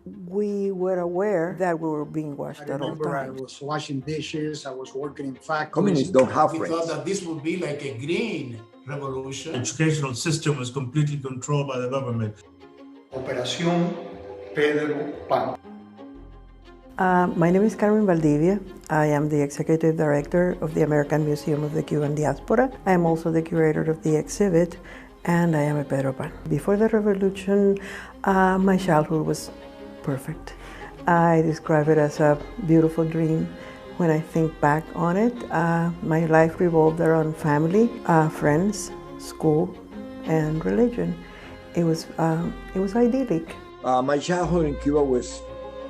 we were aware that we were being watched at all I times. was washing dishes, I was working in factories. Communists don't have We friends. thought that this would be like a green revolution. The educational system was completely controlled by the government. Operación Pedro Pan. My name is Carmen Valdivia. I am the Executive Director of the American Museum of the Cuban Diaspora. I am also the curator of the exhibit, and I am a Pedro Pan. Before the revolution, my childhood was perfect. I describe it as a beautiful dream. When I think back on it, my life revolved around family, friends, school, and religion. It was idyllic. My childhood in Cuba was,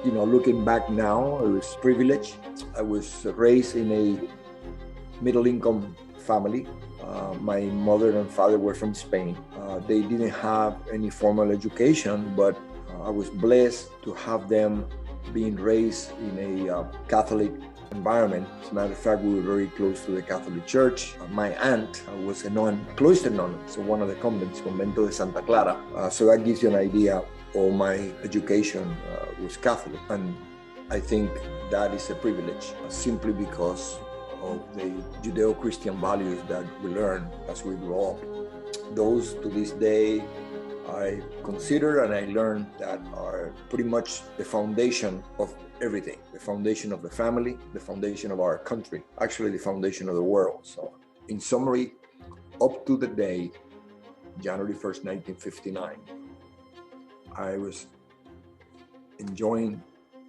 looking back now, it was privileged. I was raised in a middle-income family. My mother and father were from Spain. They didn't have any formal education, but I was blessed to have them being raised in a Catholic environment. As a matter of fact, we were very close to the Catholic Church. My aunt was a nun, cloister nun, so one of the convents, Convento de Santa Clara. So that gives you an idea. All my education was Catholic, and I think that is a privilege, simply because of the Judeo-Christian values that we learn as we grow up. Those, to this day, I consider and I learn that are pretty much the foundation of everything, the foundation of the family, the foundation of our country, actually the foundation of the world. So in summary, up to the day, January 1st, 1959, I was enjoying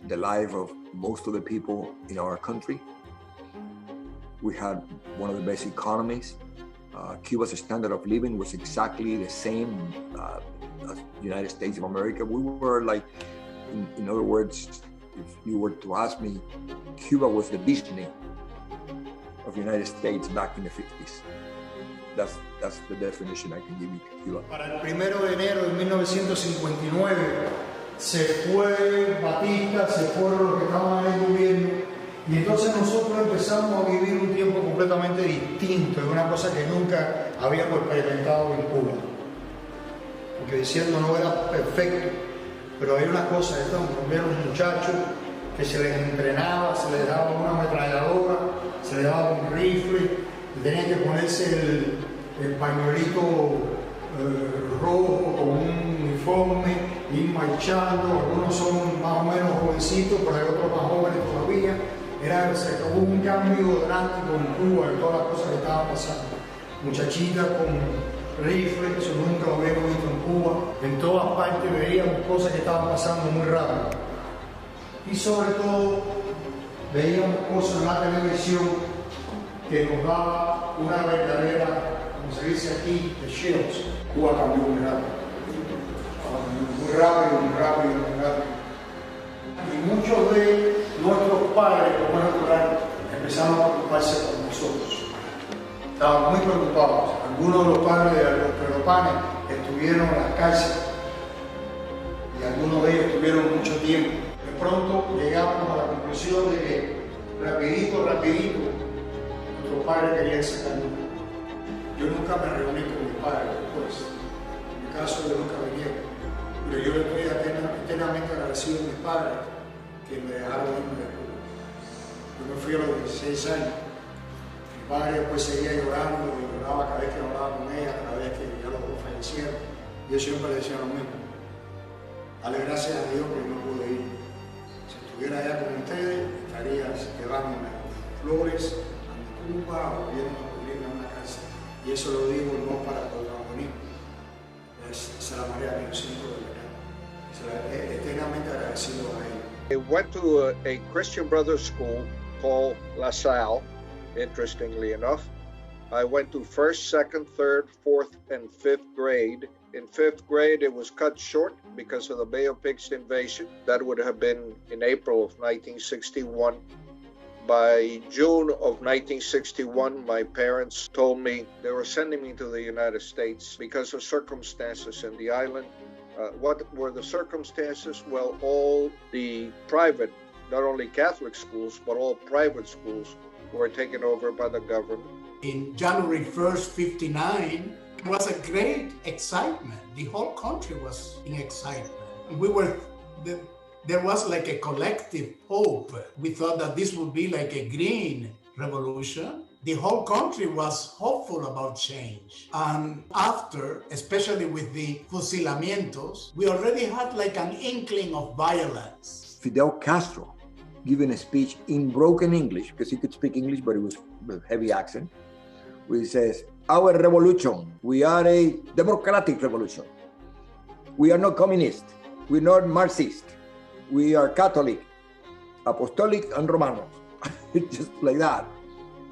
the life of most of the people in our country. We had one of the best economies. Cuba's standard of living was exactly the same as the United States of America. We were like, in other words, if you were to ask me, Cuba was the Disney of the United States back in the 50s. That's the definition I can give you to Cuba. Para el 1 de enero de 1959 se fue Batista, se fueron los que estaban en el gobierno, y entonces nosotros empezamos a vivir un tiempo completamente distinto, es una cosa que nunca habíamos experimentado en Cuba. Porque diciendo no era perfecto, pero hay una cosa, estos primeros muchachos que se les entrenaba, se les daba una ametralladora, se les daba un rifle, tenían que ponerse el pañuelito rojo con un uniforme, ir marchando. Algunos son más o menos jovencitos, pero hay otros más jóvenes todavía. Hubo un cambio drástico en Cuba en todas las cosas que estaban pasando. Muchachitas con rifles, eso nunca lo habíamos visto en Cuba. En todas partes veíamos cosas que estaban pasando muy rápido. Y sobre todo veíamos cosas en la televisión que nos daba una verdadera, como se dice aquí, de shells. Cuba cambió muy rápido. Muy rápido, muy rápido, muy rápido. Y muchos de nuestros padres, como es natural, empezaron a preocuparse por nosotros. Estaban muy preocupados. Algunos de los padres de los peropanes estuvieron en las cárceles y algunos de ellos estuvieron mucho tiempo. De pronto llegamos a la conclusión de que rapidito, nuestros padres querían sacarnos. Yo nunca me reuní con mis padres después. En mi caso, yo nunca vinieron. Pero yo le estoy eternamente agradecido a mis padres que me dejaron irme de Cuba. Yo me fui a los 16 años. Mi padre después seguía llorando, y lloraba cada vez que hablaba con ella, cada vez que ya los dos fallecieron. Yo siempre le decía lo mismo. Dale gracias a Dios que no pude ir. Si estuviera allá con ustedes, estaría llevándome flores a mi tumba o viendo a cubrirme en una casa. Y eso lo digo no para protagonismo. Esa es la manera que yo siento de verdad. Eternamente agradecido a él. I went to a Christian Brothers school called La Salle, interestingly enough. I went to 1st, 2nd, 3rd, 4th, and 5th grade. In 5th grade, it was cut short because of the Bay of Pigs invasion. That would have been in April of 1961. By June of 1961, my parents told me they were sending me to the United States because of circumstances in the island. What were the circumstances? Well, all the private, not only Catholic schools, but all private schools were taken over by the government. In January 1st, 59, it was a great excitement. The whole country was in excitement. We were there was like a collective hope. We thought that this would be like a green revolution. The whole country was hopeful about change. And after, especially with the fusilamientos, we already had like an inkling of violence. Fidel Castro giving a speech in broken English, because he could speak English, but it was with heavy accent, where he says, "Our revolution, we are a democratic revolution. We are not communist, we're not Marxist, we are Catholic, Apostolic, and Romanos." Just like that.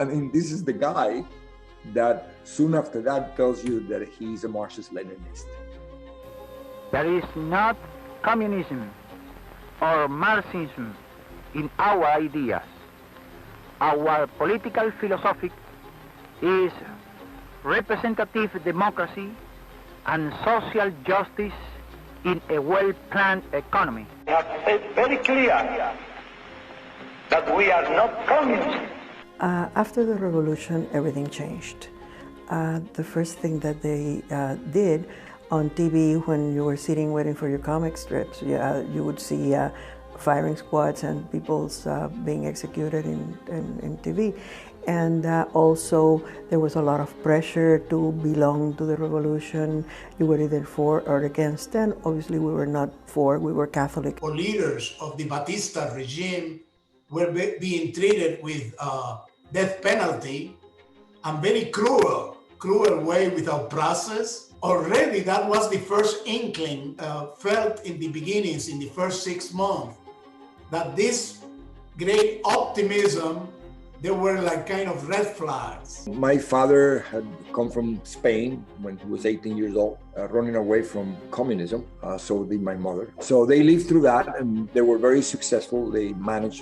I mean, this is the guy that soon after that tells you that he's a Marxist-Leninist. There is not communism or Marxism in our ideas. Our political philosophy is representative democracy and social justice in a well-planned economy. We have said very clear that we are not communists. After the revolution, everything changed. The first thing that they did on TV, when you were sitting waiting for your comic strips, you would see firing squads and people being executed in TV. And also there was a lot of pressure to belong to the revolution. You were either for or against, and obviously we were not for, we were Catholic. Or leaders of the Batista regime were being treated with death penalty and very cruel way without process. Already that was the first inkling felt in the beginnings, in the first 6 months, that this great optimism, there were like kind of red flags. My father had come from Spain when he was 18 years old, running away from communism. So did my mother. So they lived through that and they were very successful.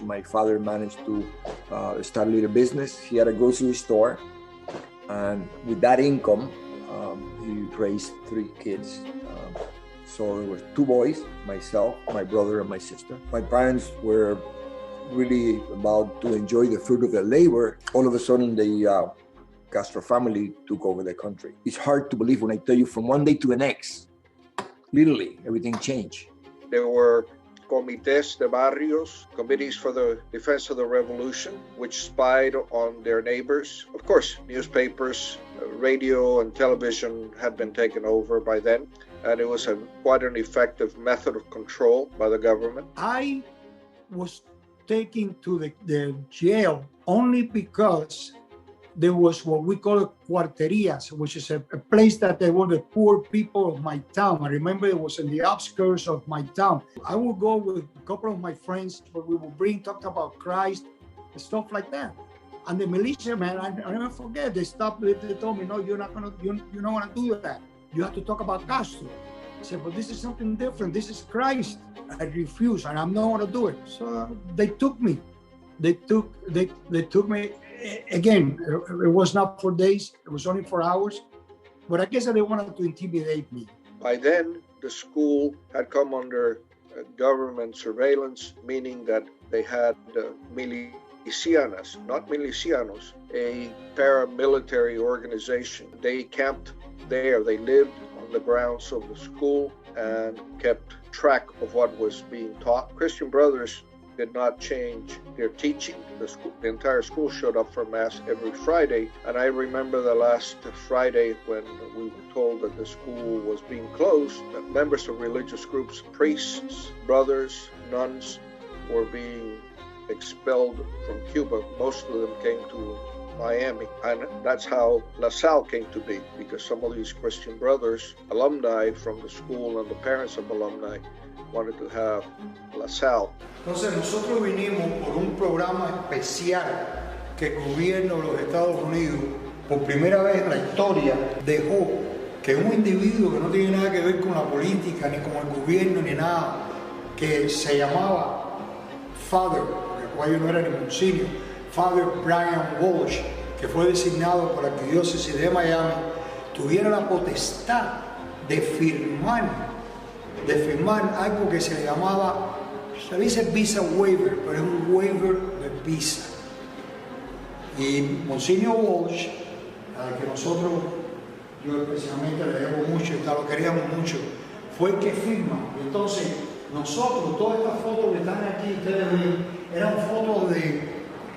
My father managed to start a little business. He had a grocery store. And with that income, he raised 3 kids. So there were 2 boys, myself, my brother, and my sister. My parents were really about to enjoy the fruit of their labor. All of a sudden, the Castro family took over the country. It's hard to believe when I tell you from one day to the next, literally, everything changed. There were comités de barrios, committees for the defense of the revolution, which spied on their neighbors. Of course, newspapers, radio, and television had been taken over by then, and it was quite an effective method of control by the government. I was taken to the jail only because there was what we call cuarterias, which is a place that they were the poor people of my town. I remember it was in the outskirts of my town. I would go with a couple of my friends, but we would talk about Christ, stuff like that. And the militia man, I never forget, they stopped, they told me, no, you're not gonna do that. You have to talk about Castro. I said, but this is something different. This is Christ. I refuse, and I'm not going to do it. So they took me. They took me. Again, it was not for days. It was only for hours. But I guess they wanted to intimidate me. By then, the school had come under government surveillance, meaning that they had milicianas, not milicianos, a paramilitary organization. They camped there. They lived on the grounds of the school and kept track of what was being taught. Christian Brothers did not change their teaching. The entire school showed up for Mass every Friday. And I remember the last Friday when we were told that the school was being closed, that members of religious groups, priests, brothers, nuns, were being expelled from Cuba. Most of them came to Miami, and that's how La Salle came to be, because some of these Christian Brothers, alumni from the school and the parents of alumni, wanted to have La Salle. Entonces nosotros vinimos por un programa especial que el gobierno de los Estados Unidos, por primera vez en la historia, dejó que un individuo que no tiene nada que ver con la política, ni con el gobierno, ni nada, que se llamaba Father, el cual no era ni Monsinio, Father Brian Walsh, que fue designado por la arquidiócesis de Miami, tuviera la potestad de firmar algo que se le llamaba, se dice visa waiver, pero es un waiver de visa. Y Monsinio Walsh, al que nosotros, yo especialmente le debo mucho, lo queríamos mucho, fue el que firma. Entonces, nosotros, todas estas fotos aquí ustedes ven, eran fotos de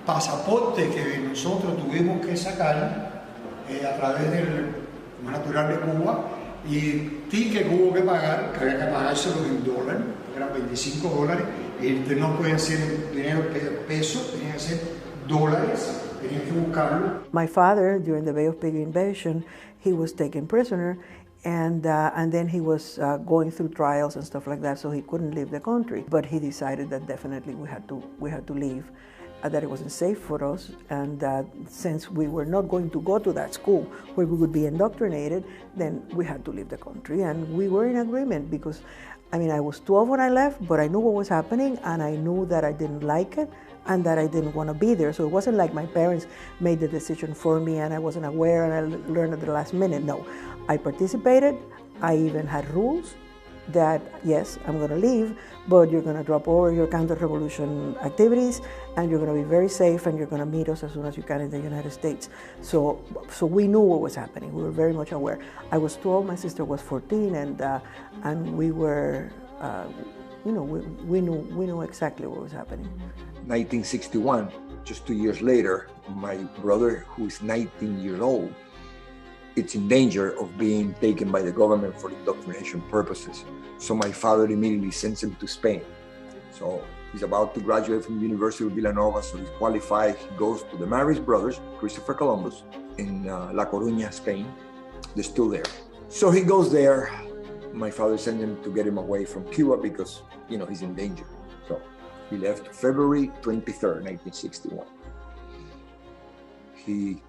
pasaporte que nosotros tuvimos que sacar a través del natural de Cuba y ticket que hubo que pagar, que había que pagárselos en dólares, eran $25 y no podían ser dinero peso, tenían que ser dólares, tenían que buscarlo. My father, during the Bay of Pigs invasion, he was taken prisoner, and then he was going through trials and stuff like that, so he couldn't leave the country. But he decided that definitely we had to leave, that it wasn't safe for us, and that since we were not going to go to that school where we would be indoctrinated, then we had to leave the country. And we were in agreement because, I mean, I was 12 when I left, but I knew what was happening, and I knew that I didn't like it, and that I didn't want to be there. So it wasn't like my parents made the decision for me and I wasn't aware and I learned at the last minute. No, I participated. I even had rules that, yes, I'm going to leave, but you're going to drop all your counter-revolution activities and you're going to be very safe and you're going to meet us as soon as you can in the United States. So we knew what was happening. We were very much aware. I was 12, my sister was 14, and we were, we knew exactly what was happening. 1961, just 2 years later, my brother, who is 19 years old, it's in danger of being taken by the government for indoctrination purposes. So my father immediately sends him to Spain. So he's about to graduate from the University of Villanova, so he's qualified. He goes to the Marist brothers, Christopher Columbus, in La Coruña, Spain. They're still there. So he goes there. My father sent him to get him away from Cuba because, he's in danger. So he left February 23rd, 1961. He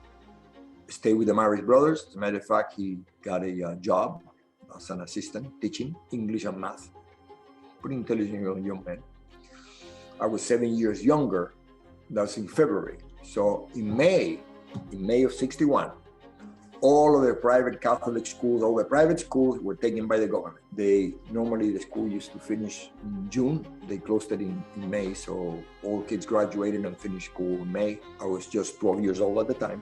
stayed with the Marist brothers. As a matter of fact, he got a job as an assistant teaching English and math. Pretty intelligent young man. I was 7 years younger. That's in February. So in May of 61, all of the private Catholic schools, all the private schools were taken by the government. Normally the school used to finish in June. They closed it in May, so all kids graduated and finished school in May. I was just 12 years old at the time,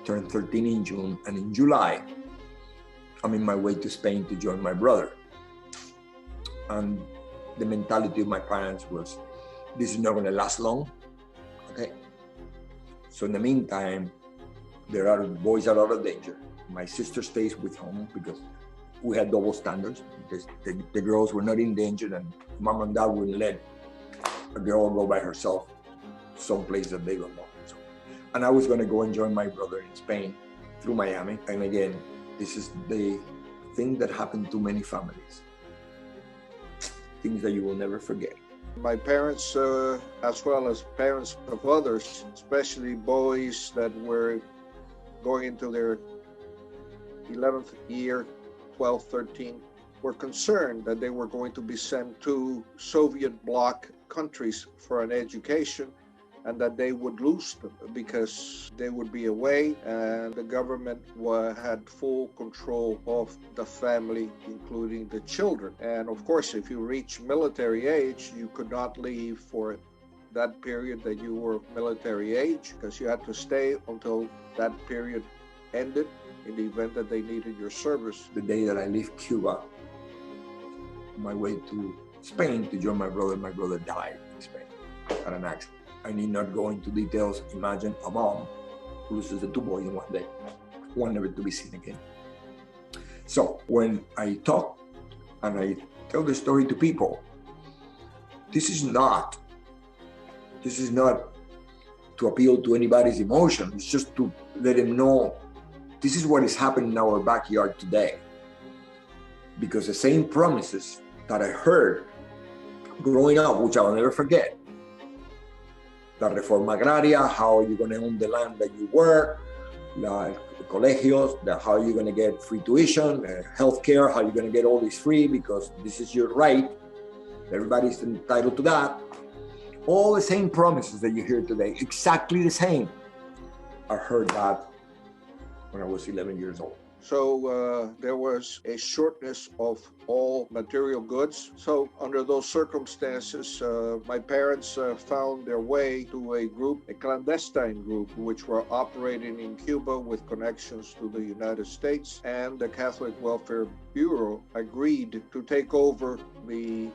turned 13 in June, and in July, I'm in my way to Spain to join my brother. And the mentality of my parents was, this is not gonna last long, okay? So in the meantime, the boys are out of danger. My sister stays with home because we had double standards. Because the girls were not in danger, and mom and dad wouldn't let a girl go by herself someplace that they don't know. So, and I was going to go and join my brother in Spain through Miami. And again, this is the thing that happened to many families. Things that you will never forget. My parents, as well as parents of others, especially boys that were going into their 11th year, 12, 13, were concerned that they were going to be sent to Soviet bloc countries for an education and that they would lose them because they would be away and the government had full control of the family, including the children. And of course, if you reach military age, you could not leave for that period that you were military age because you had to stay until that period ended in the event that they needed your service. The day that I left Cuba, on my way to Spain to join my brother died in Spain at an accident. I need not go into details. Imagine a mom who loses the two boys in one day, one never to be seen again. So when I talk and I tell the story to people, this is not to appeal to anybody's emotion. It's just to let them know this is what is happening in our backyard today. Because the same promises that I heard growing up, which I'll never forget, la reforma agraria, how you're going to own the land that you work, la colegios, how you're going to get free tuition, healthcare, how you're going to get all this free because this is your right. Everybody's entitled to that. All the same promises that you hear today, exactly the same. I heard that when I was 11 years old. So there was a shortness of all material goods. So under those circumstances, my parents found their way to a group, a clandestine group, which were operating in Cuba with connections to the United States, and the Catholic Welfare Bureau agreed to take over the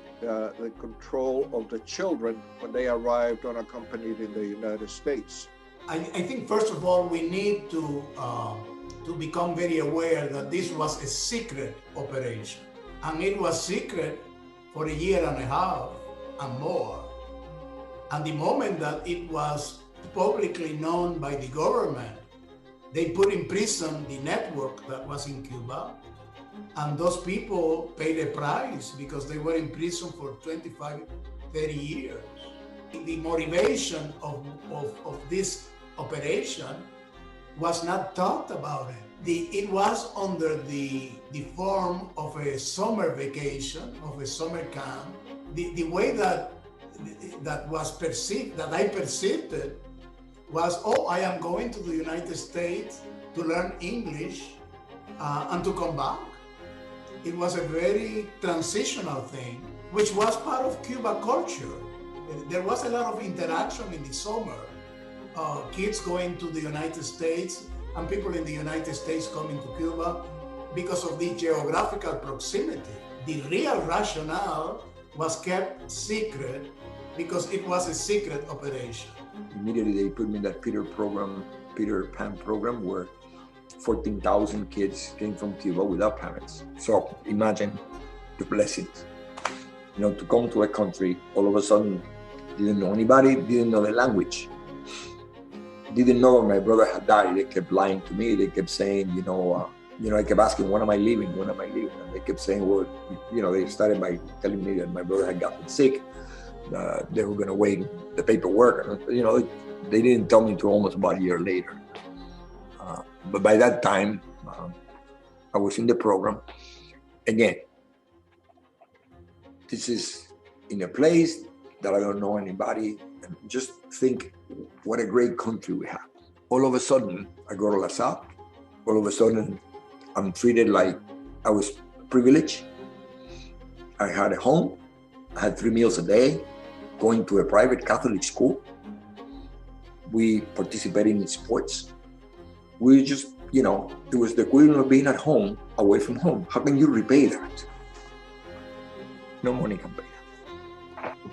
control of the children when they arrived unaccompanied in the United States. I think first of all we need to become very aware that this was a secret operation, and it was secret for a year and a half and more. And the moment that it was publicly known by the government, they put in prison the network that was in Cuba, and those people paid a price because they were in prison for 25, 30 years. The motivation of this operation was not talked about it. It was under the form of a summer vacation, of a summer camp. The way that was perceived, that I perceived it, was, oh, I am going to the United States to learn English and to come back. It was a very transitional thing, which was part of Cuba culture. There was a lot of interaction in the summer. Kids going to the United States and people in the United States coming to Cuba because of the geographical proximity. The real rationale was kept secret because it was a secret operation. Immediately they put me in that Peter Pan program, where 14,000 kids came from Cuba without parents. So imagine the blessings. You know, to come to a country, all of a sudden, didn't know anybody, didn't know the language. Didn't know my brother had died. They kept lying to me. They kept saying, I kept asking, when am I leaving? When am I leaving? And they kept saying, well, they started by telling me that my brother had gotten sick. They were going to wait the paperwork. And, they didn't tell me until almost about a year later. But by that time, I was in the program. Again, this is in a place that I don't know anybody. And just think what a great country we have. All of a sudden, I go to La Salle. All of a sudden, I'm treated like I was privileged. I had a home. I had 3 meals a day, going to a private Catholic school. We participated in sports. We just, it was the equivalent of being at home, away from home. How can you repay that? No money can pay that.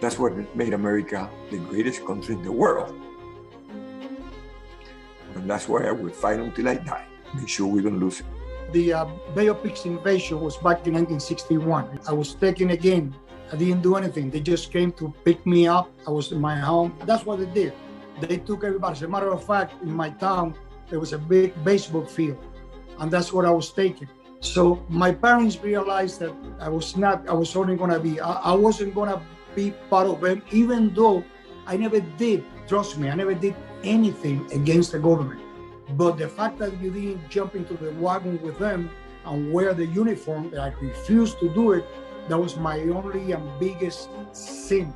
That's what made America the greatest country in the world. And that's why I would fight until I die. Make sure we don't lose it. The Bay of Pigs invasion was back in 1961. I was taken again. I didn't do anything. They just came to pick me up. I was in my home. That's what they did. They took everybody. As a matter of fact, in my town, there was a big baseball field, and that's what I was taking. So my parents realized that I wasn't gonna be part of them, even though I never did, trust me, I never did anything against the government. But the fact that you didn't jump into the wagon with them and wear the uniform, that I refused to do it, that was my only and biggest sin.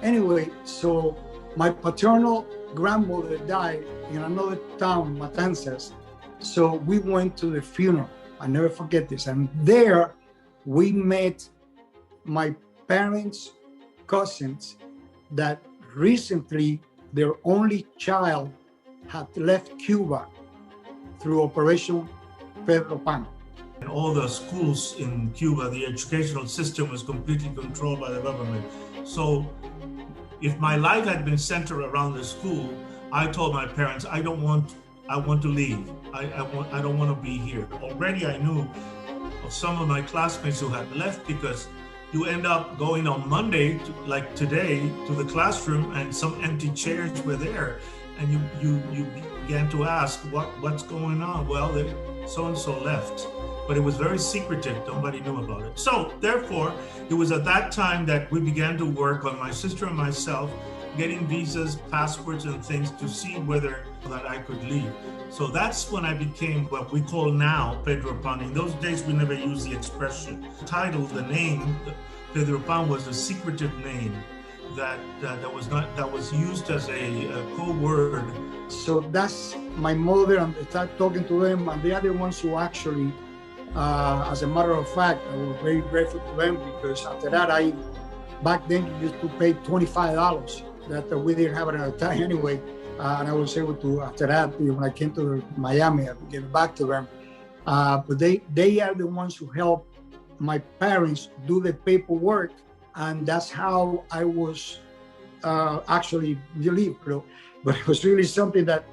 Anyway, so my paternal grandmother died in another town, Matanzas. So we went to the funeral. I never forget this. And there we met my parents' cousins that recently their only child had left Cuba through Operation Pedro. In all the schools in Cuba, the educational system was completely controlled by the government. So if my life had been centered around the school, I told my parents, I want to leave. I don't want to be here. Already I knew of some of my classmates who had left, because you end up going on Monday, like today, to the classroom, and some empty chairs were there. And you began to ask, what's going on? Well, so-and-so left. But it was very secretive. Nobody knew about it. So therefore, it was at that time that we began to work on, my sister and myself, getting visas, passports, and things to see whether that I could leave. So that's when I became what we call now Pedro Pan. In those days, we never used the expression. The title, the name, Pedro Pan, was a secretive name. that was used as a code word. So that's my mother, and I started talking to them, and they are the ones who actually, as a matter of fact, I was very grateful to them, because after that, back then you used to pay $25 that we didn't have it at the time anyway. And I was able to, after that, when I came to Miami, I gave it back to them. But they are the ones who helped my parents do the paperwork, and that's how I was actually leave. But it was really something that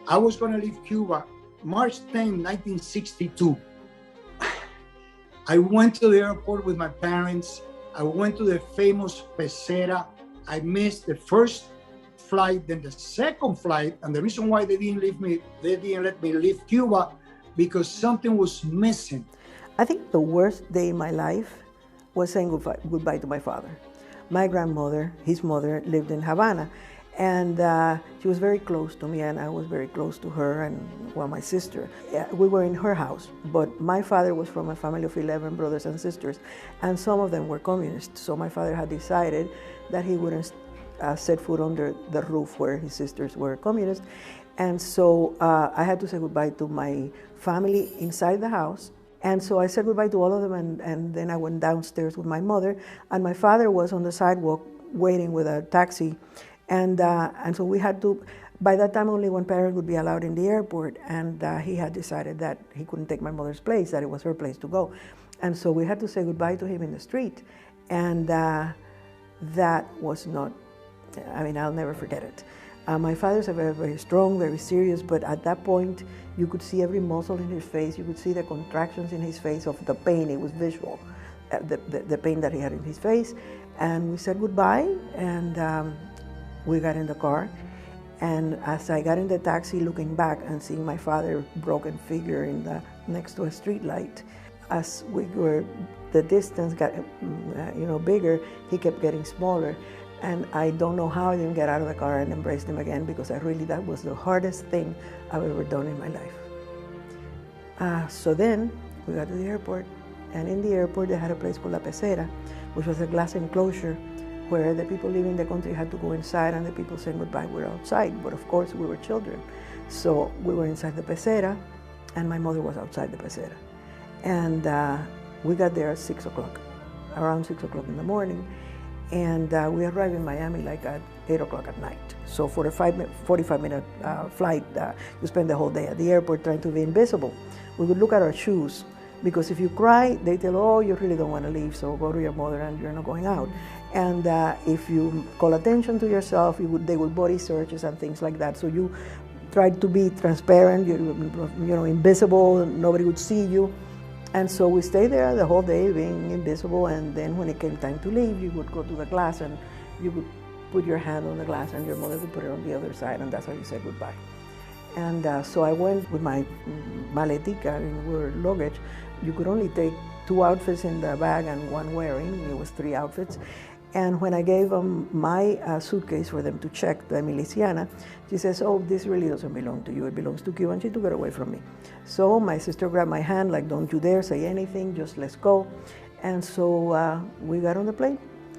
I was going to leave Cuba March 10, 1962. I went to the airport with my parents. I went to the famous Pecera. I missed the first flight, then the second flight, and the reason why they didn't let me leave Cuba, because something was missing. I think the worst day in my life was saying goodbye to my father. My grandmother, his mother, lived in Havana, and she was very close to me, and I was very close to her and, well, my sister. We were in her house, but my father was from a family of 11 brothers and sisters, and some of them were communists. So my father had decided that he wouldn't set foot under the roof where his sisters were communists. And so I had to say goodbye to my family inside the house. And so I said goodbye to all of them, and then I went downstairs with my mother, and my father was on the sidewalk waiting with a taxi. And so we had to, by that time only one parent would be allowed in the airport, and he had decided that he couldn't take my mother's place, that it was her place to go. And so we had to say goodbye to him in the street. And that was not, I mean, I'll never forget it. My father's a very, very strong, very serious, but at that point, you could see every muscle in his face. You could see the contractions in his face of the pain. It was visual, the pain that he had in his face. And we said goodbye, and we got in the car. And as I got in the taxi, looking back and seeing my father's broken figure next to a street light, as the distance got bigger, he kept getting smaller. And I don't know how I didn't get out of the car and embrace him again, because that was the hardest thing I've ever done in my life. So then we got to the airport, and in the airport they had a place called La Pecera, which was a glass enclosure where the people living in the country had to go inside, and the people saying goodbye were outside. But of course we were children. So we were inside the Pecera, and my mother was outside the Pecera. And we got there at 6 o'clock, around 6 o'clock in the morning. And we arrived in Miami like at 8 o'clock at night. So for a 45-minute flight, you spend the whole day at the airport trying to be invisible. We would look at our shoes, because if you cry, they tell, oh, you really don't want to leave, so go to your mother and you're not going out. And if you call attention to yourself, they would body searches and things like that. So you tried to be transparent, invisible, nobody would see you. And so we stayed there the whole day being invisible, and then when it came time to leave, you would go to the glass and you would put your hand on the glass and your mother would put it on the other side, and that's how you said goodbye. And so I went with my maletica, and luggage. You could only take 2 outfits in the bag and 1 wearing. It was 3 outfits. And when I gave them my suitcase for them to check, the miliciana, she says, oh, this really doesn't belong to you, it belongs to Cuba, and she took it away from me. So my sister grabbed my hand, like, don't you dare say anything, just let's go. And so we got on the plane,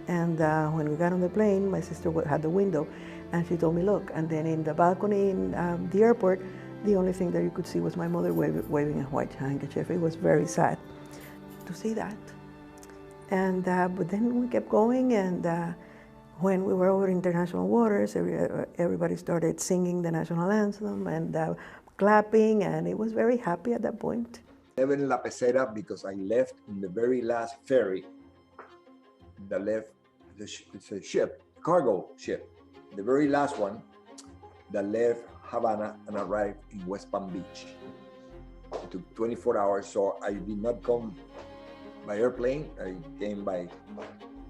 and when we got on the plane, my sister had the window, and she told me, look, and then in the balcony in the airport, the only thing that you could see was my mother waving a white handkerchief. It was very sad to see that. And but then we kept going, and when we were over international waters, everybody started singing the national anthem and clapping, and it was very happy at that point. Never in La Pecera, because I left in the very last ferry that left. It's a ship, cargo ship, the very last one that left Havana and arrived in West Palm Beach. It took 24 hours, so I did not come by airplane, I came by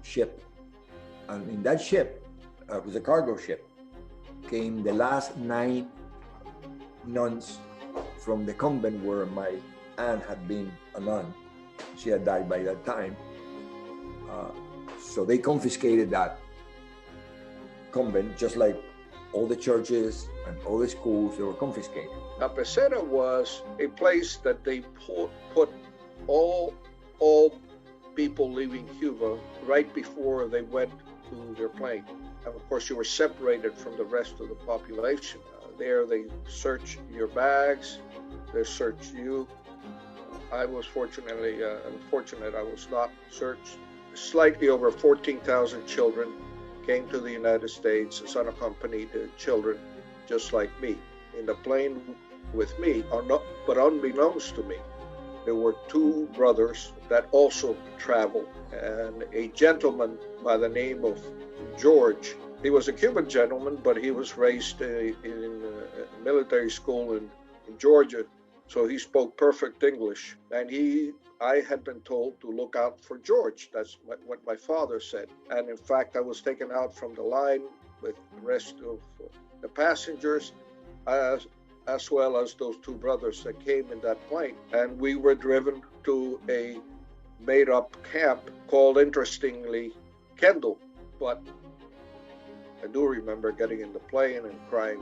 ship. And in that ship, it was a cargo ship, came the last 9 nuns from the convent where my aunt had been a nun. She had died by that time. So they confiscated that convent, just like all the churches and all the schools, they were confiscated. La Pecera was a place that they put all people leaving Cuba right before they went to their plane. And of course, you were separated from the rest of the population. There, they search your bags, they search you. I was unfortunate, I was not searched. Slightly over 14,000 children came to the United States as unaccompanied children, just like me. In the plane with me, but unbeknownst to me, there were two brothers that also traveled, and a gentleman by the name of George. He was a Cuban gentleman, but he was raised in a military school in Georgia, so he spoke perfect English. And I had been told to look out for George. That's what my father said. And in fact, I was taken out from the line with the rest of the passengers, as well as those two brothers that came in that plane. And we were driven to a made-up camp called, interestingly, Kendall. But I do remember getting in the plane and crying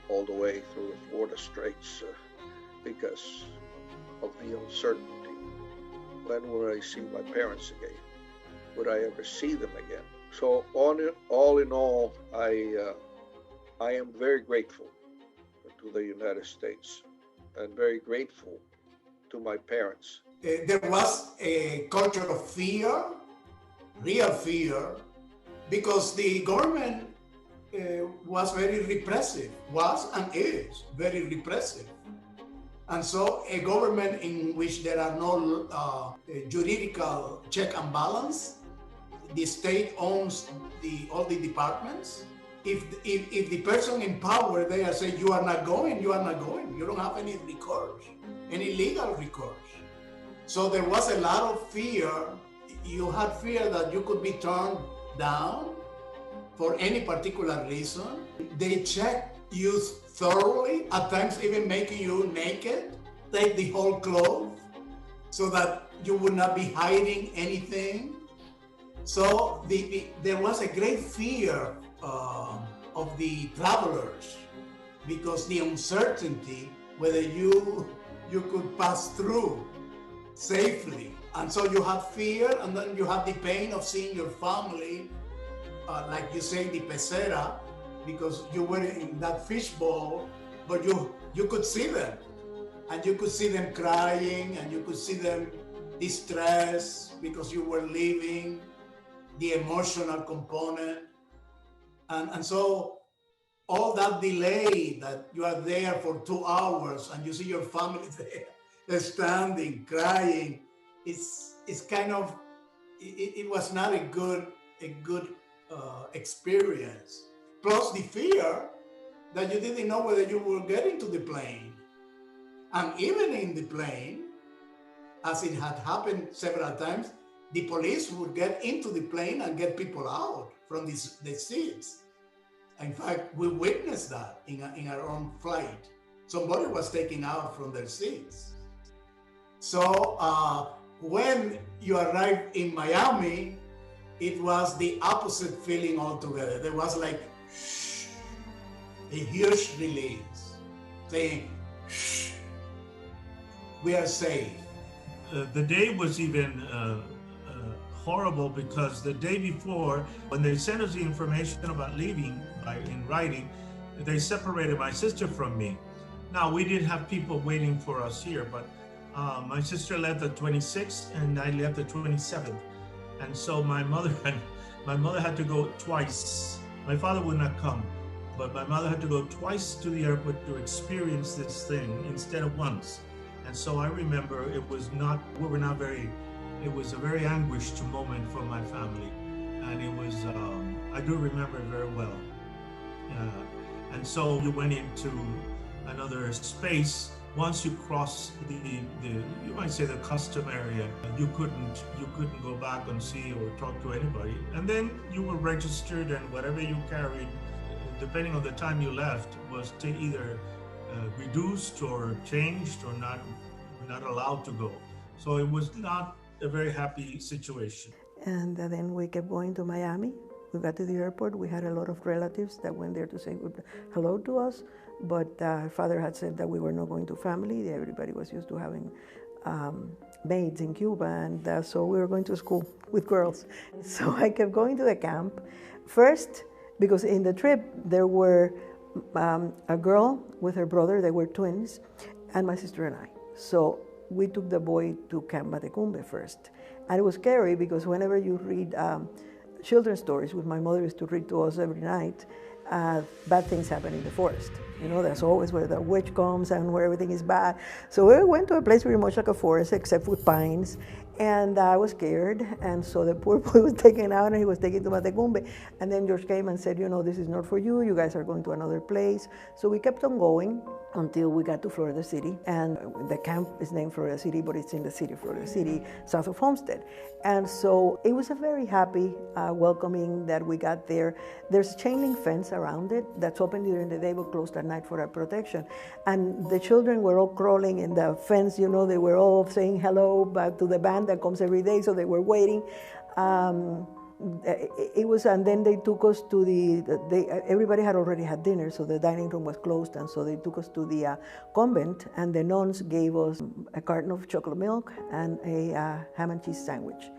all the way through the Florida Straits because of the uncertainty. When would I see my parents again? Would I ever see them again? So all in all, I am very grateful to the United States and very grateful to my parents. There was a culture of fear, real fear, because the government was very repressive, was and is very repressive. And so a government in which there are no juridical check and balance, the state owns all the departments. If the person in power there say you are not going, you are not going. You don't have any recourse, any legal recourse. So there was a lot of fear. You had fear that you could be turned down for any particular reason. They check you thoroughly, at times even making you naked, take the whole clothes so that you would not be hiding anything. So there was a great fear of the travelers because the uncertainty whether you could pass through safely. And so you have fear, and then you have the pain of seeing your family, like you say, the pecera, because you were in that fishbowl, but you could see them, and you could see them crying, and you could see them distressed because you were leaving, the emotional component. And so all that delay that you are there for 2 hours and you see your family there standing, crying, it's kind of, it was not a good experience. Plus the fear that you didn't know whether you were getting to the plane. And even in the plane, as it had happened several times, the police would get into the plane and get people out from the seats. In fact, we witnessed that in our own flight. Somebody was taken out from their seats. So when you arrived in Miami, it was the opposite feeling altogether. There was like a huge release, saying, we are safe. The day was even horrible because the day before, when they sent us the information about leaving in writing, they separated my sister from me. Now, we did have people waiting for us here, but my sister left the 26th and I left the 27th. And so my mother had to go twice. My father would not come, but my mother had to go twice to the airport to experience this thing instead of once. And so I remember it was a very anguished moment for my family. And it was, I do remember it very well. And so you went into another space. Once you cross the you might say the custom area, you couldn't go back and see or talk to anybody. And then you were registered, and whatever you carried, depending on the time you left, was to either reduced or changed or not allowed to go. So it was not a very happy situation. And then we kept going to Miami. We got to the airport. We had a lot of relatives that went there to say hello to us, but father had said that we were not going to family. Everybody was used to having maids in Cuba, and so we were going to school with girls. So I kept going to the camp. First, because in the trip there were a girl with her brother, they were twins, and my sister and I. So we took the boy to Camp Matecumbe first. And it was scary because whenever you read children's stories, which my mother used to read to us every night, bad things happen in the forest. You know, that's always where the witch comes and where everything is bad. So we went to a place pretty much like a forest, except with pines. And I was scared, and so the poor boy was taken out and he was taken to Matecumbe. And then George came and said, you know, this is not for you, you guys are going to another place. So we kept on going until we got to Florida City. And the camp is named Florida City, but it's in the city of Florida City, south of Homestead. And so it was a very happy, welcoming that we got there. There's a chain link fence around it that's open during the day but closed at night for our protection. And the children were all crawling in the fence, you know, they were all saying hello to the band that comes every day, so they were waiting. It was, and then they took us to everybody had already had dinner, so the dining room was closed, and so they took us to the convent, and the nuns gave us a carton of chocolate milk and a ham and cheese sandwich.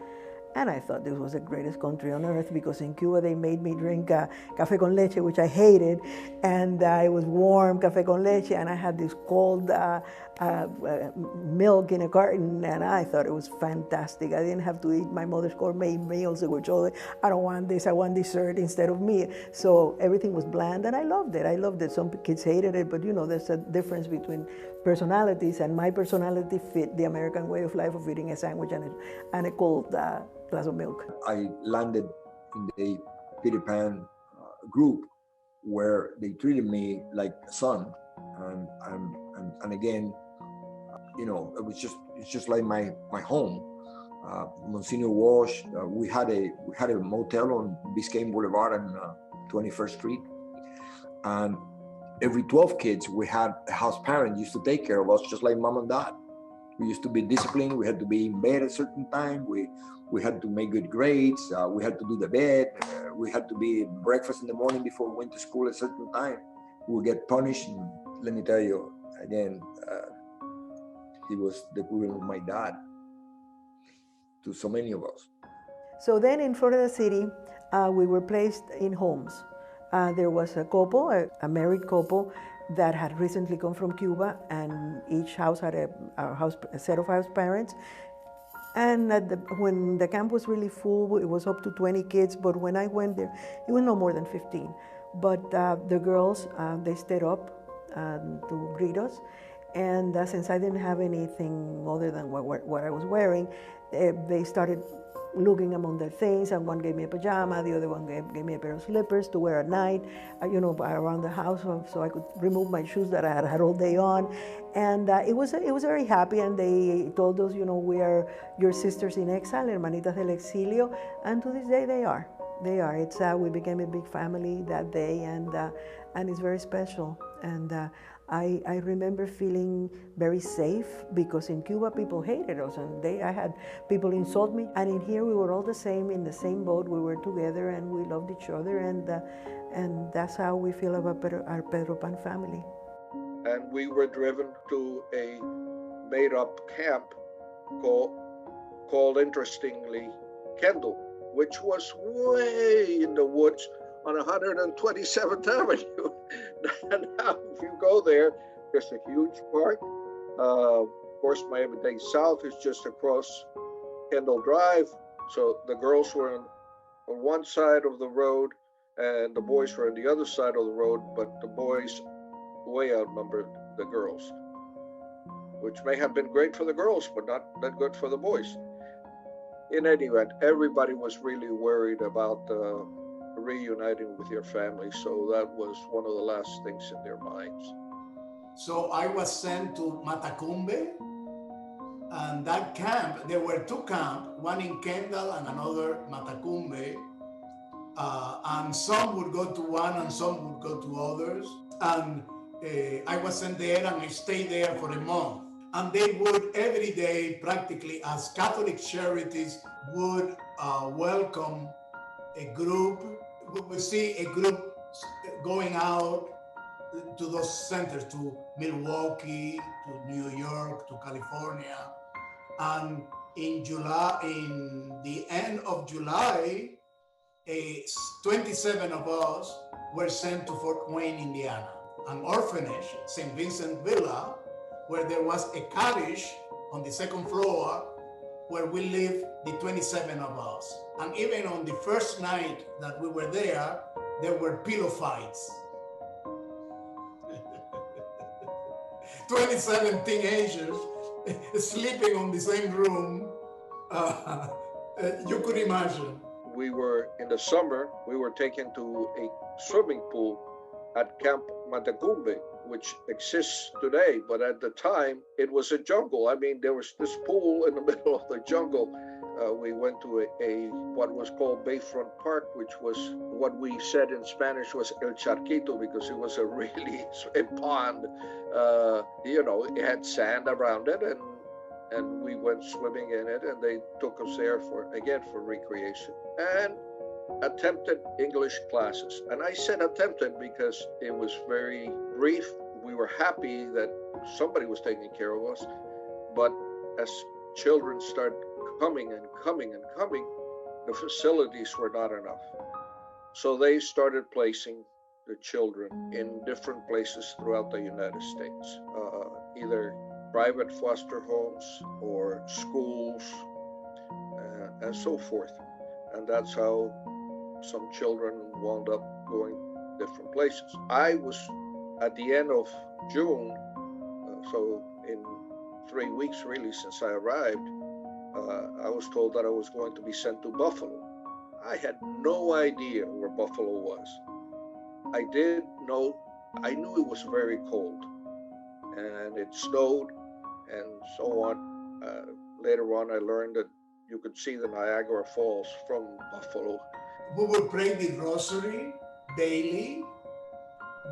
And I thought this was the greatest country on earth, because in Cuba they made me drink café con leche, which I hated, and it was warm café con leche, and I had this cold milk in a carton, and I thought it was fantastic. I didn't have to eat my mother's gourmet meals, which I don't want this, I want dessert instead of meat. So everything was bland, and I loved it. I loved it. Some kids hated it, but you know, there's a difference between personalities, and my personality fit the American way of life of eating a sandwich and a cold glass of milk. I landed in the Peter Pan group where they treated me like a son, and again, you know, it's just like my home. Monsignor Walsh, we had a motel on Biscayne Boulevard and 21st Street, and every 12 kids we had a house parent used to take care of us, just like mom and dad. We used to be disciplined. We had to be in bed at a certain time. We had to make good grades. We had to do the bed. We had to be breakfast in the morning before we went to school at a certain time. We would get punished. And let me tell you, again, he was the equivalent of my dad to so many of us. So then in Florida City, we were placed in homes. There was a couple, a married couple, that had recently come from Cuba, and each house had a set of house parents. And when the camp was really full, it was up to 20 kids, but when I went there, it was no more than 15. But the girls, they stayed up to greet us, and since I didn't have anything other than what I was wearing, they started looking among their things, and one gave me a pajama, the other one gave me a pair of slippers to wear at night, you know, around the house, so I could remove my shoes that I had had all day on. And it was very happy, and they told us, you know, we are your sisters in exile, hermanitas del exilio, and to this day they are. They are. It's we became a big family that day, and it's very special. And I remember feeling very safe, because in Cuba people hated us, and I had people insult me, and in here we were all the same, in the same boat. We were together, and we loved each other, and that's how we feel about our Pedro Pan family. And we were driven to a made-up camp called interestingly, Kendall, which was way in the woods on 127th Avenue. And now if you go there, there's a huge park. Of course, Miami-Dade South is just across Kendall Drive. So the girls were on one side of the road and the boys were on the other side of the road, but the boys way outnumbered the girls, which may have been great for the girls, but not that good for the boys. In any event, everybody was really worried about reuniting with your family, so that was one of the last things in their minds. So I was sent to Matecumbe, and that camp, there were two camps, one in Kendall and another Matecumbe, and some would go to one and some would go to others. And I was sent there, and I stayed there for a month. And they would every day, practically, as Catholic Charities would welcome a group. We would see a group going out to those centers, to Milwaukee, to New York, to California. And in the end of July, 27 of us were sent to Fort Wayne, Indiana, an orphanage, St. Vincent Villa, where there was a cottage on the second floor where we lived, the 27 of us. And even on the first night that we were there were pillow fights. 27 teenagers sleeping on the same room. You could imagine. We were, in the summer, we were taken to a swimming pool at Camp Matacumbe, which exists today, but at the time it was a jungle. I mean, there was this pool in the middle of the jungle. We went to what was called Bayfront Park, which was what we said in Spanish was El Charquito, because it was a pond. It had sand around it, and we went swimming in it, and they took us there for recreation. And attempted English classes. And I said attempted because it was very brief. We were happy that somebody was taking care of us. But as children started coming and coming and coming, the facilities were not enough. So they started placing the children in different places throughout the United States, either private foster homes or schools and so forth. And that's how some children wound up going different places. I was, at the end of June, so in 3 weeks really since I arrived, I was told that I was going to be sent to Buffalo. I had no idea where Buffalo was. I knew it was very cold, and it snowed and so on. Later on, I learned that you could see the Niagara Falls from Buffalo. We would pray the rosary daily.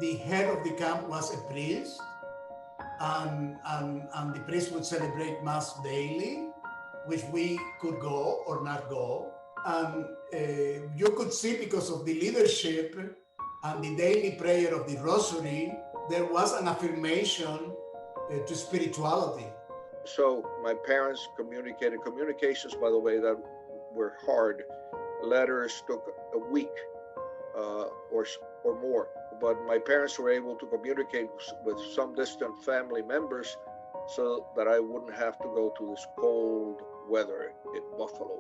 The head of the camp was a priest, and the priest would celebrate Mass daily, which we could go or not go. And you could see, because of the leadership and the daily prayer of the rosary, there was an affirmation to spirituality. So my parents communications, by the way, that were hard. Letters took a week or more, but my parents were able to communicate with some distant family members so that I wouldn't have to go to this cold weather in Buffalo.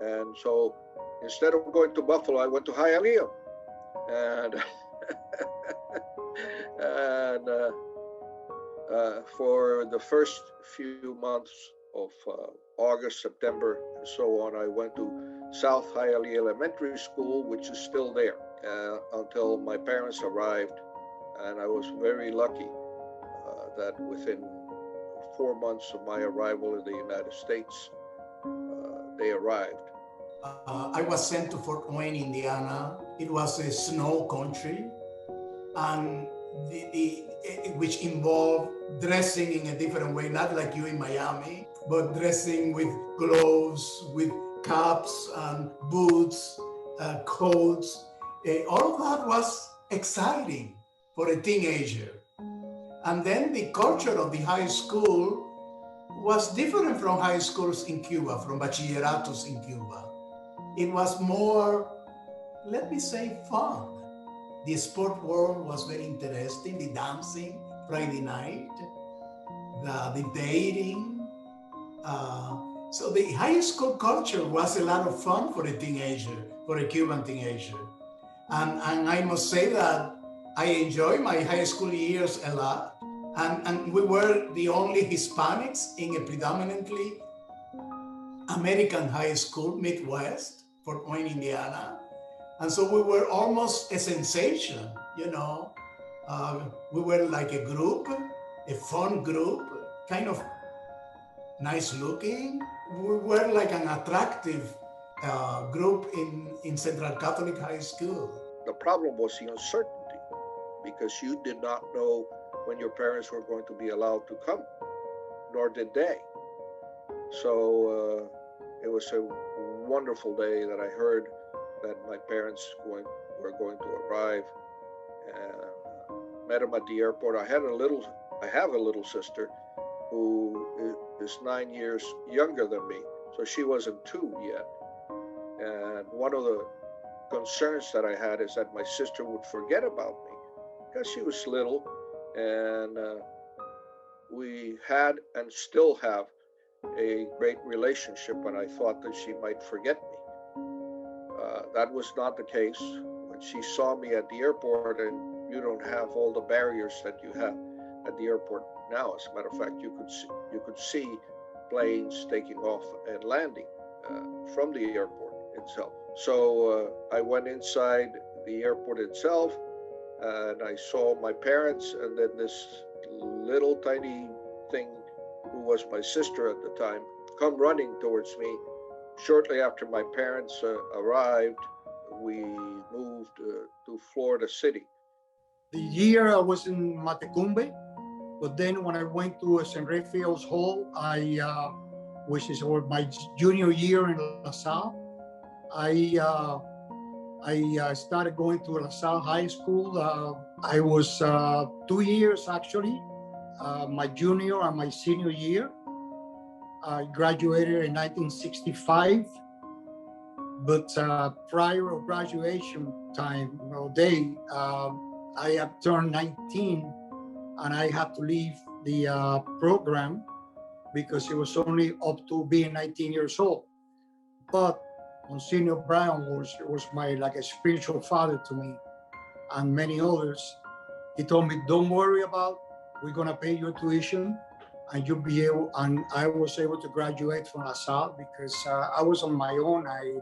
And so instead of going to Buffalo, I went to Hialeah. And for the first few months of August, September, and so on, I went to South Hialeah Elementary School, which is still there, until my parents arrived. And I was very lucky that within 4 months of my arrival in the United States, they arrived. I was sent to Fort Wayne, Indiana. It was a snow country, and which involved dressing in a different way, not like you in Miami, but dressing with gloves, with caps and boots, coats. All of that was exciting for a teenager. And then the culture of the high school was different from high schools in Cuba, from bachilleratos in Cuba. It was more, let me say, fun. The sport world was very interesting, the dancing, Friday night, the dating. So the high school culture was a lot of fun for a teenager, for a Cuban teenager. And I must say that I enjoyed my high school years a lot. And we were the only Hispanics in a predominantly American high school, Midwest, Fort Wayne, Indiana. And so we were almost a sensation, you know. We were like a group, a fun group, kind of nice looking. We were like an attractive group in Central Catholic High School. The problem was the uncertainty, because you did not know when your parents were going to be allowed to come, nor did they. So it was a wonderful day that I heard that my parents were going to arrive. Met them at the airport. I have a little sister who is 9 years younger than me, so she wasn't 2 yet. And one of the concerns that I had is that my sister would forget about me because she was little, and we had and still have a great relationship, and I thought that she might forget me. That was not the case. When she saw me at the airport, and you don't have all the barriers that you have at the airport now. As a matter of fact, you could see planes taking off and landing from the airport itself. So I went inside the airport itself, and I saw my parents, and then this little tiny thing, who was my sister at the time, come running towards me. Shortly after my parents arrived, we moved to Florida City. The year I was in Matecumbe, but then when I went to St. Raphael's Hall, which is my junior year in La Salle, I started going to La Salle High School. I was 2 years actually, my junior and my senior year. I graduated in 1965, but prior to graduation time, day, I have turned 19, and I had to leave the program because it was only up to being 19 years old. But Monsignor Brown was my like a spiritual father to me, and many others. He told me, "Don't worry about. We're gonna pay your tuition, and you'll be able." And I was able to graduate from La Salle because I was on my own. I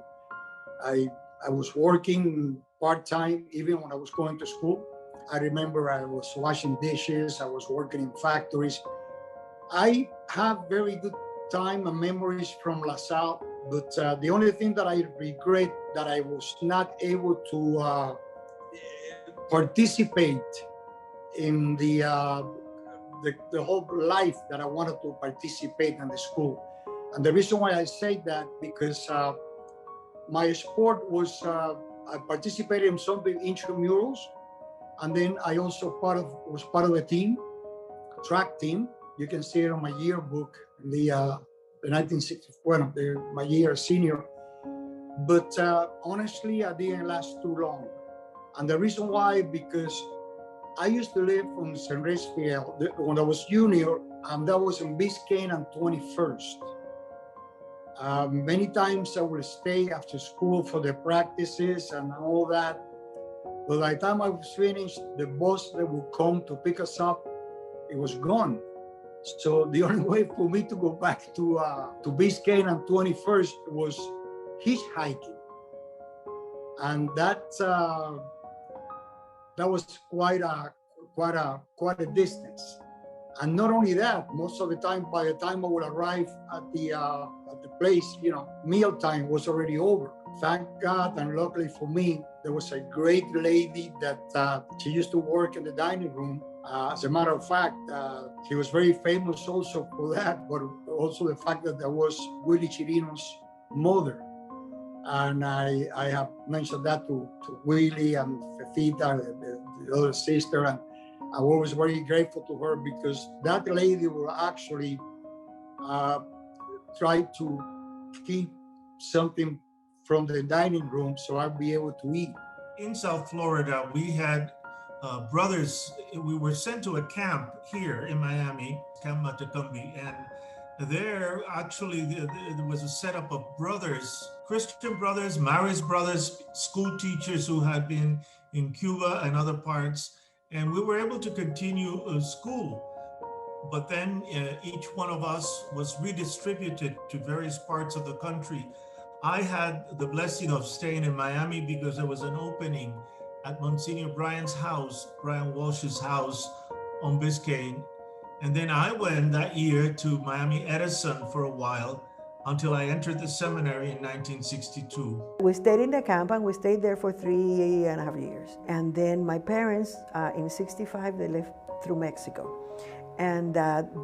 was working part-time even when I was going to school. I remember I was washing dishes. I was working in factories. I have very good time and memories from La Salle, but the only thing that I regret that I was not able to participate in the whole life that I wanted to participate in the school. And the reason why I say that, because my sport was, I participated in some intramurals, and then I also was part of the team, track team. You can see it on my yearbook, the 1960, my year senior. But honestly, I didn't last too long. And the reason why, because I used to live on St. Raphael when I was junior, and that was in Biscayne and 21st. Many times I would stay after school for the practices and all that. But by the time I was finished, the bus that would come to pick us up, it was gone. So the only way for me to go back to Biscayne and 21st was hitchhiking. And that was quite a distance. And not only that, most of the time, by the time I would arrive at the place, mealtime was already over. Thank God, and luckily for me, there was a great lady that she used to work in the dining room. As a matter of fact, she was very famous also for that, but also the fact that there was Willie Chirino's mother. And I have mentioned that to Willie and Fefita, the other sister, and I was very grateful to her because that lady will actually try to keep something from the dining room so I'd be able to eat. In South Florida, we had brothers. We were sent to a camp here in Miami, Camp Matecumbe, and there actually there was a setup of brothers, Christian brothers, Maris brothers, school teachers who had been in Cuba and other parts, and we were able to continue school. But then each one of us was redistributed to various parts of the country. I had the blessing of staying in Miami because there was an opening at Monsignor Brian Walsh's house on Biscayne. And then I went that year to Miami Edison for a while until I entered the seminary in 1962. We stayed in the camp and we stayed there for 3.5 years. And then my parents, in 65, they left through Mexico. And